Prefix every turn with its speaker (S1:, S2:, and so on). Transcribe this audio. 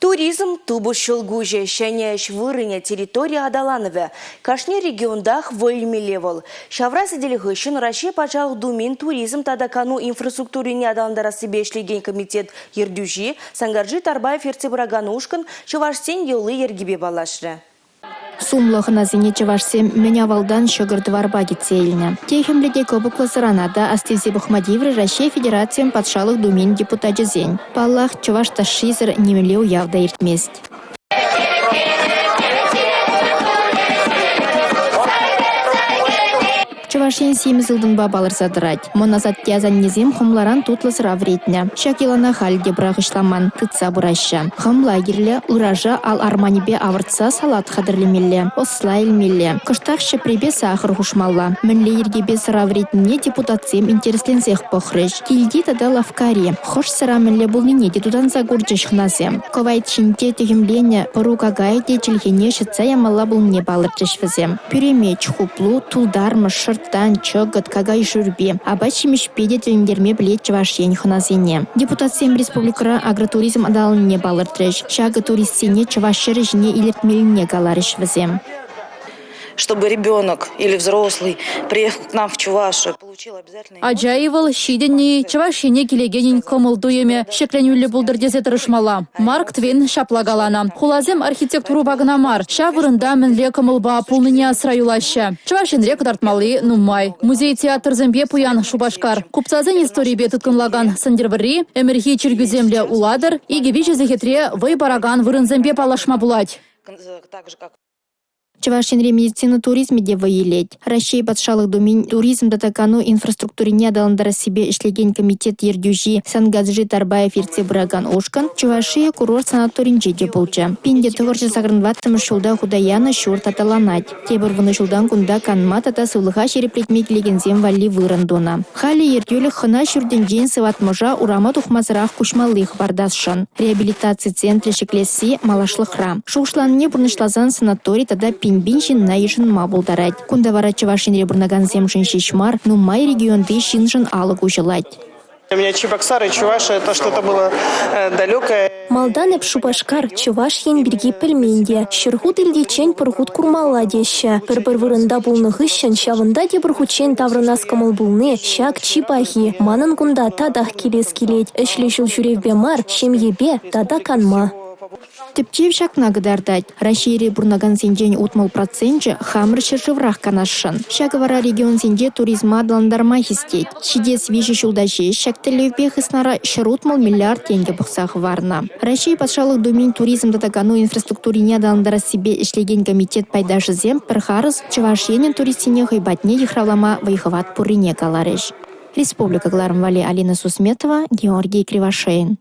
S1: Туризм тубушыл гуже, шәнәш вырыня территория адаланове. Кашне региондах вольми левел. Шаврасы делегation Россия пачал думин туризм тадакану инфраструктурине адаландарасы бешлеген комитет ердюжи, сангаржи тарбаев ерцебраганушкан, чувашсен елы ергибе балашры.
S2: Сумлохына зене чавашсем менявалдан шөгірдварба гитсейліне. Техемледе көбі класыранада Астевзе Бухмадивры Россия Федерациям патшалық думин депутаты зень. Паллах чаваш ташизыр немелеу явда иртмест. Чавашен 7 жылдың бабалыр задырать. Моназат тязан незем хомларан тутлыс равретня. Шакилана хальде брағышламан тытса бұраща. Хом лагерлі ұража ал арманибе авыртса салат қадырлемелі. Осла елмелі. Кыштақшы пребе сахар хушмалла. Мінлі ергебес равретіне депутатсем интересленсех похрыш. Килди тада лавкари. Хош сыра мінлі бұлныне детудан загурджыш хназем. Ковайт шинте тегімлене порука гайде чілгене шытса ямалла бұлне балырчыш візем. Пюреме чхуплу тулдармы шырттан чөгіт кагай жүрбе. Абачимеш педе түйіндерме білет чавашен хназене. Депутатсем республикара агротуризм адалыне балыртрыш. Шагы туристсене чавашыры жіне илертмеліне галарыш візем.
S3: Чтобы ребенок или взрослый, приехал к нам в Чувашию, получил обязательно...
S4: Аджаевал, Шиденни, Чувашине келегенин комылдуеме, шекленюлі бұлдырдезе тұрышмала. Марк Твен шаплагалана. Хулазем архитектуру багнамар, шавырында мінле комылба пулныне асраюлаща. Чувашинре кыдартмалы нумай. Музей театр зембе пуян Шубашкар. Купцазен истории бетыткынлаган сандерварри, эмерхи чиргюземле уладыр, и гебиче захитре вай бараган вырын зембе палашма булать.
S3: Так же, как...
S2: Чавашинре медицина туризме де выелеть. Россия патшалық думин туризм датакану инфраструктурине адаландара себе ишлеген комитет ердюжи Сангазжи Тарбаев ерце браган ошкан, Чувашия курорт санаторинче де болча. Пинде тывырчы сагрынваттым шулда худаяна шур таталанать. Тебір вуны шулдан кунда канма тата сывлыха шереплетме келегензем валли вырындуна. Хали ердюлі хына шүрденжен сыватможа урама тухмазырақ кушмалых бардасшан. Реабилитация центре шеклеси малашлықра. Шушланне бұрнышлазан санаторий тада Пинбиншин на ешин мабулдарать. Кундавара Чавашин ребурнаган земшин шишмар, но май регион ты шинжин алыгу желать.
S5: Для меня Чебоксар и Чувашия это что-то было далекое.
S6: Малдан Шубашкар, Чувашин берги пельменде. Шерхут ильдичень пырхут курмала деща. Пер-пер вырында булны хыщан, шавында де пырхучень таврынас камыл булны, щак чипахи. Манын кунда тадах келес келеть. Эшлешил жюревбе мар, шемьебе, тада канма.
S2: Тепчев шакна гдардать. Россия бурнаган сенжень утмал процентже хамр шершеврах канашшан. Шаговара регион сенже туризма адаландарма хистеть. Шидес вижи шулдаше шактелевбе хыснара шерутмал миллиард тенге бахсах варна. Россия патшалық думин туризм датагану инфраструктурине адаландара себе ишлеген комитет пайдашы зем перхарыз Чувашенен туристине хайбатне ехравлама вайхават пурине каларыш. Республика Глармвали Алина Сусметова, Георгий Кривошеин.